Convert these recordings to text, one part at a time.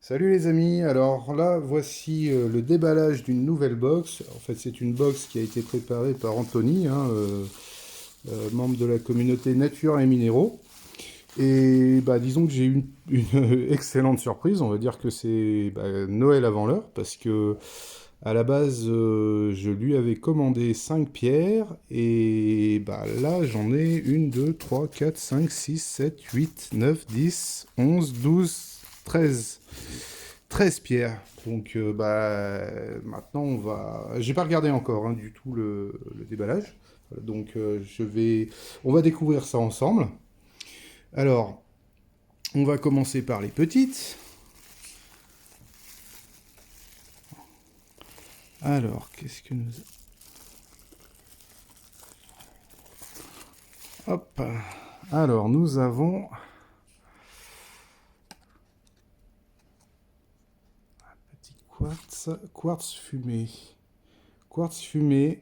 Salut les amis, alors là voici le déballage d'une nouvelle box. En fait c'est une box qui a été préparée par Anthony, membre de la communauté Nature et Minéraux. Et bah, disons que j'ai eu une excellente surprise, on va dire que c'est Noël avant l'heure, parce que à la base je lui avais commandé 5 pierres, et bah, là j'en ai 1, 2, 3, 4, 5, 6, 7, 8, 9, 10, 11, 12, 13. 13 pierres. Donc maintenant on va. J'ai pas regardé encore du tout le déballage. Donc on va découvrir ça ensemble. Alors, on va commencer par les petites. Alors, qu'est-ce que nous... Hop. Alors, nous avons petit quartz fumé. Quartz fumé,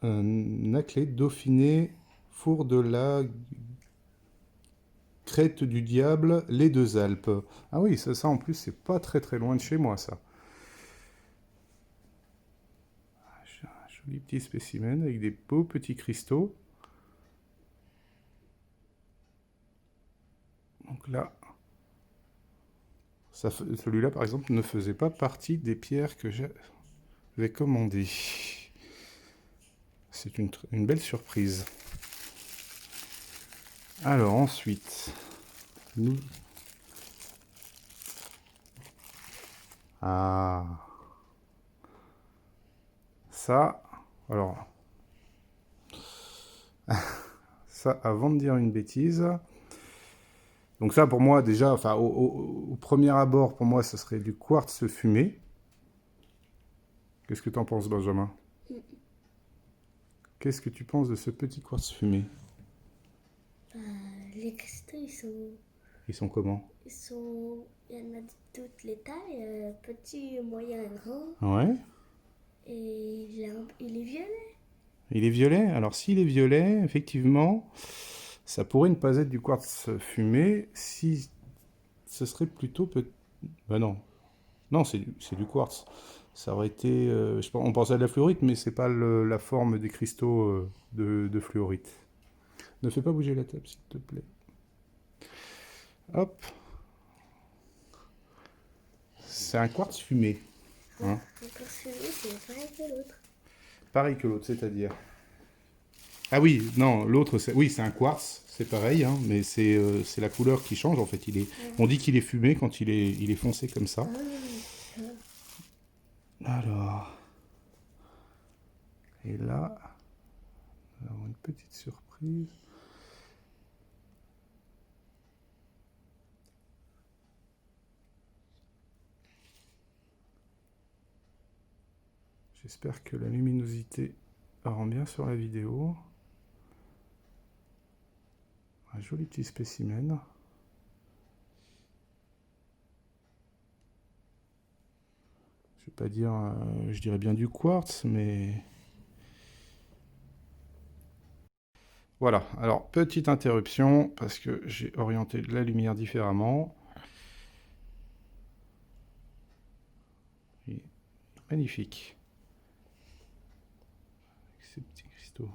naclé, dauphiné, four de la crête du diable, les deux Alpes. Ah oui, ça en plus, c'est pas très très loin de chez moi, ça. Un joli petit spécimen avec des beaux petits cristaux. Donc là, celui-là par exemple ne faisait pas partie des pierres que j'avais commandées. C'est une belle surprise. Alors ensuite, nous... Ah, ça, alors, ça, avant de dire une bêtise, donc ça pour moi déjà, enfin au premier abord, pour moi, ce serait du quartz fumé. Qu'est-ce que tu en penses, Benjamin? Qu'est-ce que tu penses de ce petit quartz fumé? Euh, les cristaux, Ils sont comment? il y en a de toutes les tailles, petit, moyen, grand, Ouais. et il est violet. Il est violet. Alors s'il est violet, effectivement, ça pourrait ne pas être du quartz fumé. Si ce serait plutôt ben non, non, c'est du quartz. Ça aurait été, on pensait à de la fluorite, mais c'est pas la forme des cristaux de fluorite. Ne fais pas bouger la table, s'il te plaît. Hop, c'est un quartz fumé, Ouais, hein. encore celui, c'est pareil que l'autre. Pareil que l'autre, c'est-à-dire. Ah oui, non, l'autre, oui, c'est un quartz, c'est pareil, hein, mais c'est la couleur qui change en fait. Ouais. On dit qu'il est fumé quand il est foncé comme ça. Ah, d'accord. Alors, et là, nous avons une petite surprise. J'espère que la luminosité rend bien sur la vidéo. Un joli petit spécimen. Je vais pas dire, je dirais bien du quartz, mais voilà. Alors petite interruption parce que j'ai orienté la lumière différemment. Il est magnifique. Avec ces petits cristaux.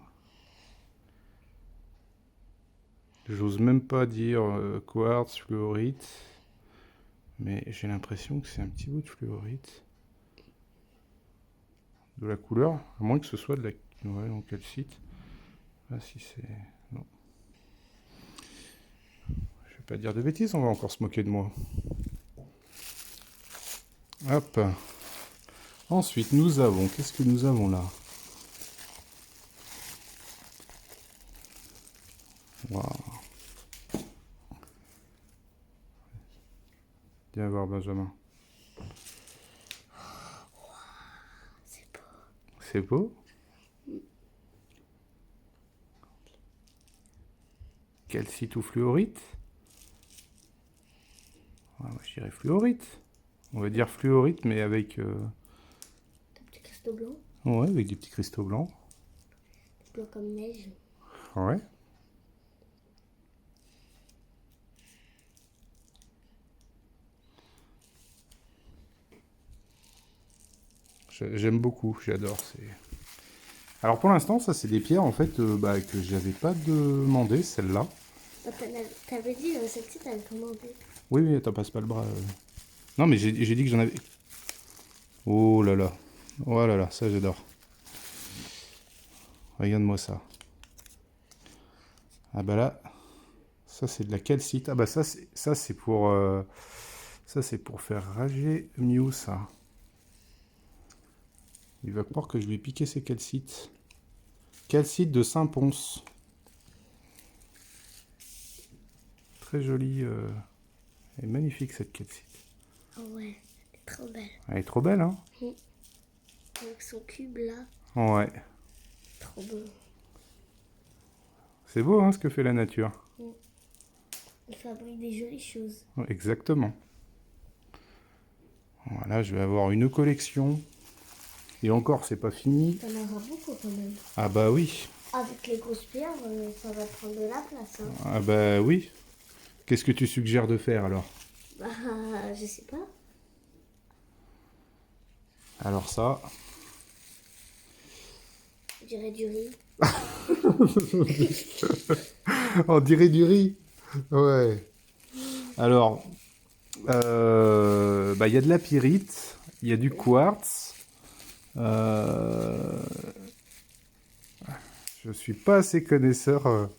J'ose même pas dire quartz, fluorite, mais j'ai l'impression que c'est un petit bout de fluorite. De la couleur, à moins que ce soit de la... Ouais, donc calcite. Ah si c'est... Non. Je vais pas dire de bêtises, on va encore se moquer de moi. Hop. Ensuite, nous avons... Qu'est-ce que nous avons là? Waouh. Viens voir Benjamin. C'est beau. C'est beau? Calcite ou fluorite? Ouais, moi, je dirais fluorite. On va dire fluorite, mais avec... Des petits cristaux blancs, Ouais, avec des petits cristaux blancs. blancs comme neige. J'aime beaucoup, j'adore. Alors pour l'instant, ça c'est des pierres en fait que j'avais pas demandé, celle-là. Ah, t'avais dit, celle-ci, t'avais commandé. Oui, oui, t'en passes pas le bras. Non, mais j'ai dit que j'en avais. Oh là là. Oh là là, ça j'adore. Regarde-moi ça. Ah bah là, ça c'est de la calcite. Ah bah ça c'est pour faire rager Mew, ça. Il va croire que je lui ai piqué ses calcites. Calcite de Saint-Pons. Très jolie et magnifique cette calcite. Oh ouais, elle est trop belle. Elle est trop belle, hein? Avec son cube là, Ouais. trop beau. C'est beau, hein, ce que fait la nature. Il fabrique des jolies choses. Ouais, exactement. Voilà, je vais avoir une collection. Et encore, c'est pas fini. T'en auras beaucoup quand même. Ah bah oui. Avec les grosses pierres, ça va prendre de la place. Hein. Ah bah oui. Qu'est-ce que tu suggères de faire alors? Bah, je sais pas. Alors ça. Je dirais du riz. On dirait du riz. Ouais. Alors, il y a de la pyrite, il y a du quartz. Je suis pas assez connaisseur,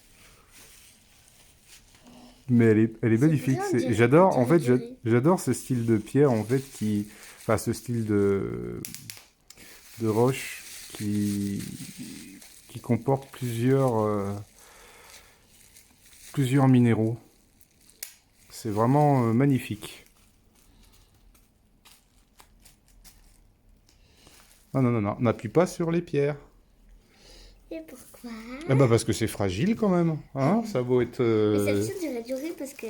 mais elle est magnifique. vrai, on dirait- J'adore, on en fait, dirait du riz. j'adore ce style de pierre, en fait, enfin, ce style de roche qui comporte plusieurs minéraux. C'est vraiment magnifique. Non, non, non, non, n'appuie pas sur les pierres. Et pourquoi? Ah bah parce que c'est fragile quand même, hein, ça vaut être... Mais celle-ci, on dirait du riz parce que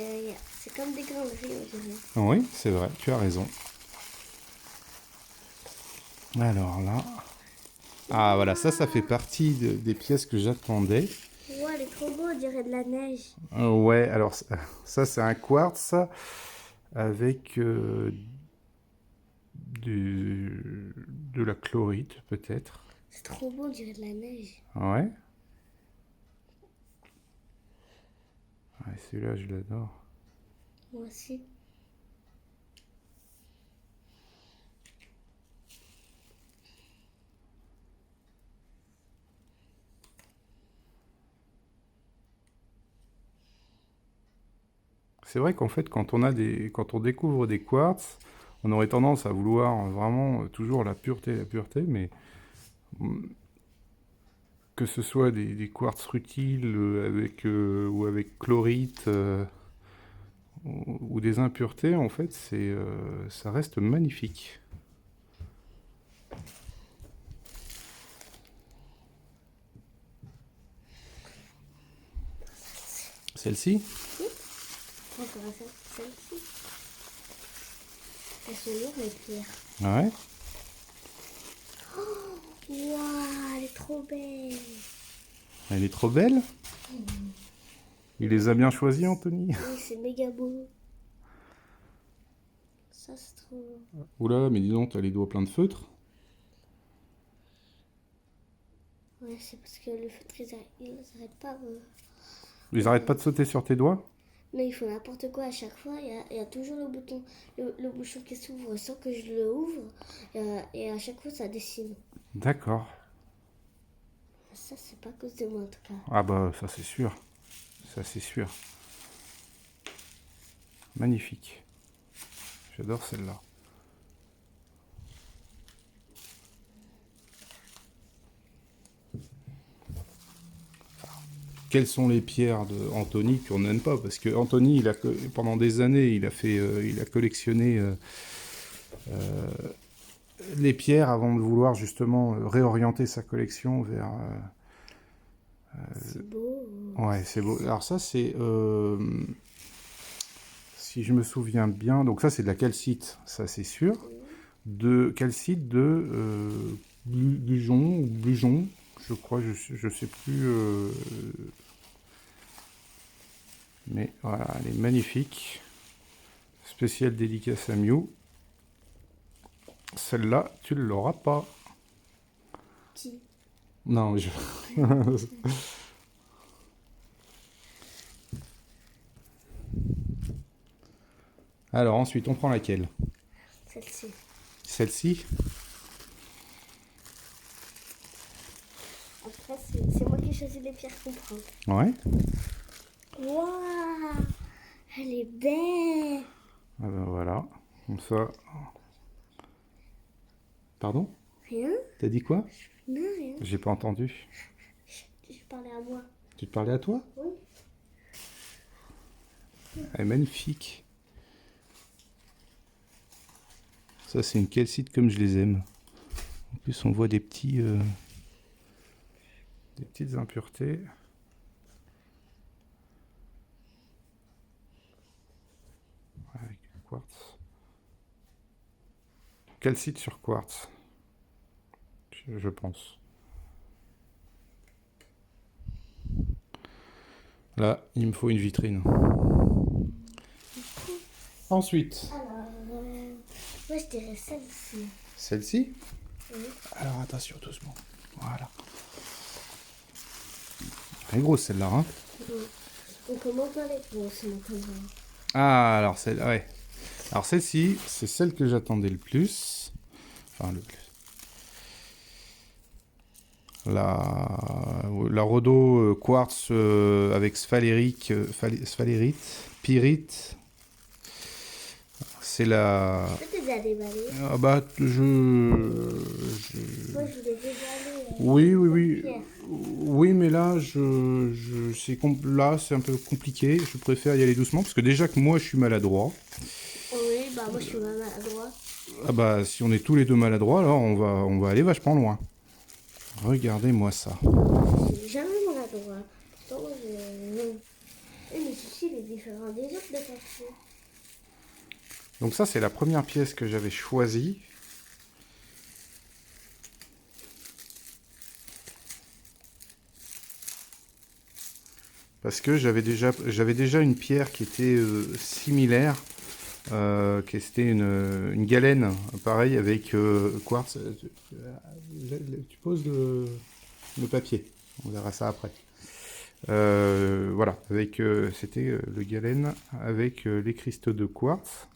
c'est comme des grains de riz, on dirait. Oui, c'est vrai, tu as raison. Alors là... Ah voilà, ça fait partie des pièces que j'attendais. Ouais, elle est trop beau, on dirait de la neige. Ouais, alors ça c'est un quartz avec de la chlorite peut-être. C'est trop beau, on dirait de la neige. Ouais. Ouais, celui-là je l'adore. Moi aussi. C'est vrai qu'en fait quand on découvre des quartz, on aurait tendance à vouloir vraiment toujours la pureté, mais que ce soit des quartz rutiles ou avec chlorite ou des impuretés, en fait, ça reste magnifique. Celle-ci? Encore celle-ci. Elles sont lourdes, les pierres. Ouais. Waouh, elle est trop belle. Elle est trop belle. Il les a bien choisis, Anthony. Oui, c'est méga beau. Ça, c'est trop... Oula, mais dis donc, t'as les doigts pleins de feutre. Ouais, c'est parce que le feutre, ils s'arrêtent pas. Ils arrêtent pas de sauter sur tes doigts? Mais il faut n'importe quoi à chaque fois. Il y a toujours le bouton, le bouchon qui s'ouvre sans que je le ouvre. Et à chaque fois, ça dessine. D'accord. Ça, c'est pas à cause de moi, en tout cas. Ah bah, ça c'est sûr. Ça c'est sûr. Magnifique. J'adore celle-là. Quelles sont les pierres de Anthony qu'on n'aime pas? Parce que Anthony, pendant des années, il a collectionné les pierres avant de vouloir justement réorienter sa collection vers... C'est beau. Ouais, c'est beau. Alors ça, si je me souviens bien, donc ça c'est de la calcite, ça c'est sûr. De calcite de Glujon ou Glujon, je crois, je sais plus. Mais voilà, elle est magnifique. Spéciale dédicace à Mew. celle-là, tu ne l'auras pas. Qui? Non, je... Alors ensuite, on prend laquelle? Celle-ci. Celle-ci? Après, c'est moi qui ai choisi les pierres qu'on prend. Ouais. Waouh! Elle est belle! Ah ben voilà. Comme ça. Pardon? Rien? T'as dit quoi? Non, rien. J'ai pas entendu. Je parlais à moi. Tu te parlais à toi? Oui. Elle est magnifique. Ça, c'est une calcite comme je les aime. En plus, on voit des petits, des petites impuretés. Avec du quartz. Calcite sur quartz. Je pense. Là, il me faut une vitrine. Ensuite, Alors, moi je dirais celle-ci. celle-ci. Oui. Alors attention, doucement. Voilà. Elle est grosse celle-là, hein? On commence par les grosses maintenant. Ah, alors celle, ouais. Alors celle-ci, c'est celle que j'attendais le plus. Enfin, le plus. La Rhodo quartz avec sphalérite, pyrite. C'est la. Je peux te les déballer. Ah bah, Moi je voulais déballer. Oui, oui, oui. Pierre. Oui, mais là, là, c'est un peu compliqué. Je préfère y aller doucement parce que déjà que moi, je suis maladroit. Oui, bah moi je suis même à droite. Ah bah, si on est tous les deux maladroits, alors on va aller vachement loin. Regardez-moi ça. Je suis jamais maladroit. Pourtant, moi je. Non. Et mais ceci il est différent des autres de papier. Donc ça, c'est la première pièce que j'avais choisie. Parce que j'avais déjà une pierre qui était similaire, qui était une galène, pareil, avec quartz. Tu poses le papier, on verra ça après. Voilà, avec c'était le galène avec les cristaux de quartz.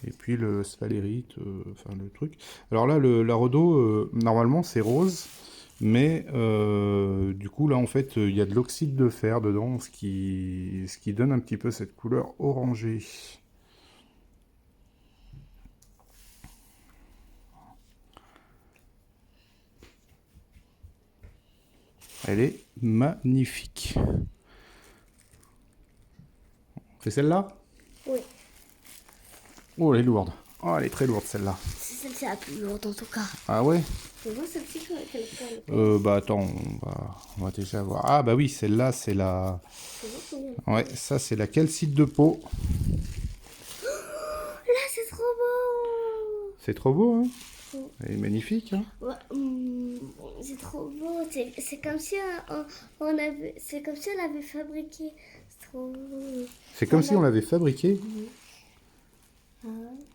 Et puis le sphalérite, enfin le truc. Alors là, la Rhodo, normalement c'est rose. Mais du coup, là, en fait, il y a de l'oxyde de fer dedans, ce qui donne un petit peu cette couleur orangée. Elle est magnifique. On fait celle-là? Oui. Oh, elle est lourde. Oh, elle est très lourde, celle-là. C'est celle-ci la plus lourde en tout cas. Ah ouais? Tu vois celle-ci quelle couleur? Bah attends, on va déjà voir. Ah bah oui, celle-là, c'est la... Tu vois combien? Ouais, ça, c'est la calcite de peau. Là c'est trop beau. C'est trop beau, hein? Mm. Elle est magnifique, hein? Ouais, c'est trop beau. C'est comme si c'est comme si on l'avait fabriqué. C'est trop beau. C'est comme si on l'avait fabriqué. Ah.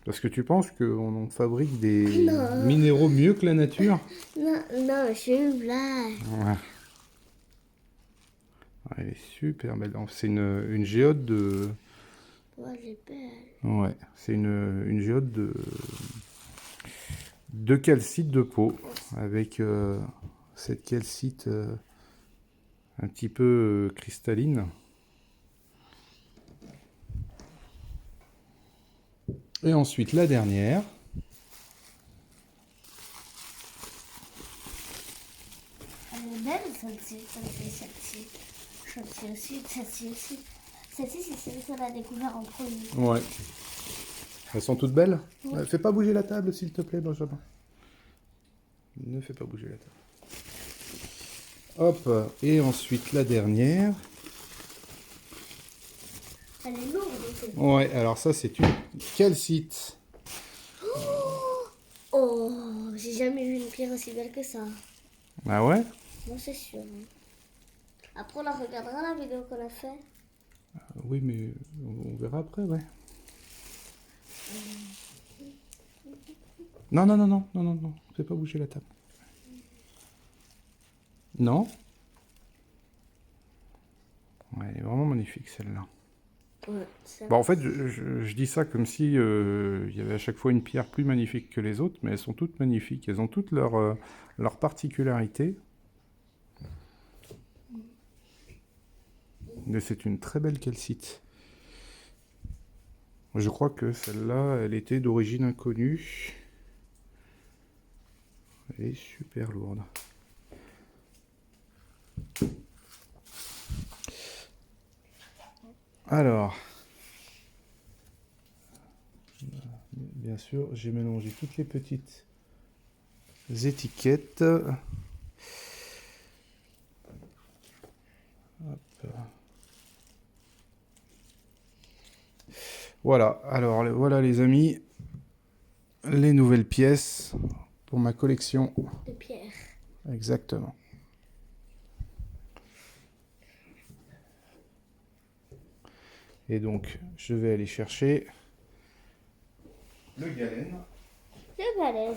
Parce que tu penses qu'on fabrique des Non. minéraux mieux que la nature? Non, non, je fais une blague. Ouais. Elle est super belle. C'est une géode de... Ouais, elle est belle. Ouais, c'est une géode de calcite de peau. Avec cette calcite un petit peu cristalline. Et ensuite, la dernière. Elle est belle, celle-ci, celle-ci. Celle-ci aussi, celle-ci aussi. Celle-ci, c'est celle qu'on a découvert en premier. Ouais. Elles sont toutes belles? Oui. Fais pas bouger la table, s'il te plaît, Benjamin. Ne fais pas bouger la table. Hop, et ensuite la dernière. Elle est lourde aussi. Ouais, alors ça, c'est une calcite. Oh, j'ai jamais vu une pierre aussi belle que ça. Ah ouais? Moi, c'est sûr. Hein. Après, on la regardera la vidéo qu'on a fait. Oui, mais on verra après, ouais. Non, non, non, non, non, non, non. Fais pas bouger la table. Non. Ouais, elle est vraiment magnifique celle-là. Ouais, ça. Bon, en fait, je dis ça comme si il y avait à chaque fois une pierre plus magnifique que les autres, mais elles sont toutes magnifiques. Elles ont toutes leur particularité. Mais c'est une très belle calcite. Je crois que celle-là, elle était d'origine inconnue. Elle est super lourde. Alors, bien sûr, j'ai mélangé toutes les petites étiquettes. Hop. Voilà, alors voilà les amis, les nouvelles pièces pour ma collection. De pierre. Exactement. Et donc, je vais aller chercher le galène. Le galène.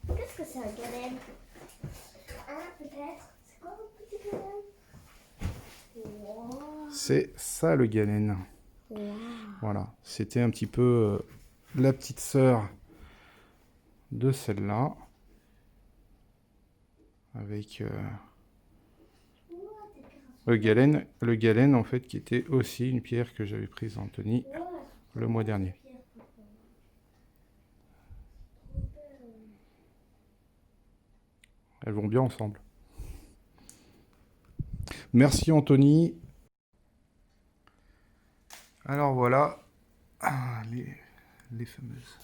Qu'est-ce que c'est un galène? Ah, peut-être. C'est quoi un petit galène? Wow. C'est ça le galène. Wow. Voilà, c'était un petit peu la petite sœur de celle-là. Avec le galène en fait qui était aussi une pierre que j'avais prise à Anthony le mois dernier. Elles vont bien ensemble. Merci Anthony. Alors voilà les fameuses.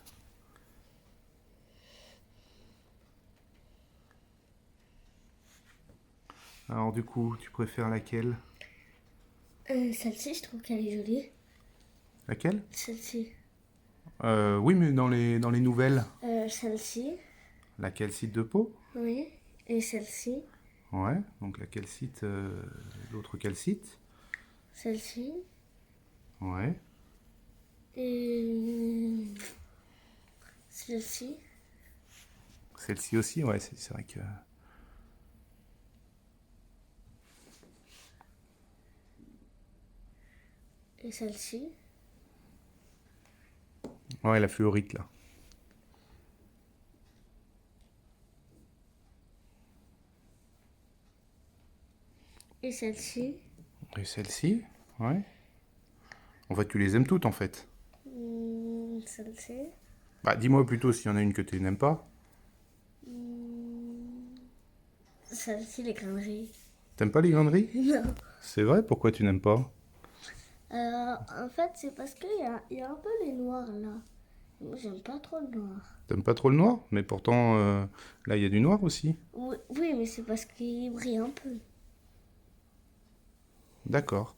Alors du coup, tu préfères laquelle? Celle-ci, je trouve qu'elle est jolie. Laquelle? Celle-ci. Oui, mais dans les nouvelles. Celle-ci. La calcite de peau? Oui. Et celle-ci. Ouais, donc la calcite, l'autre calcite. Celle-ci. Ouais. Et celle-ci. Celle-ci aussi, ouais, c'est vrai que... Et celle-ci. Ouais, la fluorite là. Et celle-ci. Et celle-ci, ouais. En fait, tu les aimes toutes en fait. Celle-ci. Bah, dis-moi plutôt s'il y en a une que tu n'aimes pas. Celle-ci, les graineries. T'aimes pas les graineries? Non. C'est vrai, pourquoi tu n'aimes pas? En fait, c'est parce qu'il y a un peu les noirs là. Moi, j'aime pas trop le noir. T'aimes pas trop le noir? Mais pourtant, là, il y a du noir aussi. Oui, oui, mais c'est parce qu'il brille un peu. D'accord.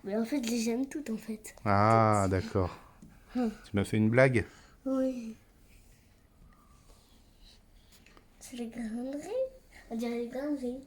Mais en fait, je les aime toutes en fait. Ah, d'accord. Tu m'as fait une blague? Oui. C'est les graineries. On dirait les graineries.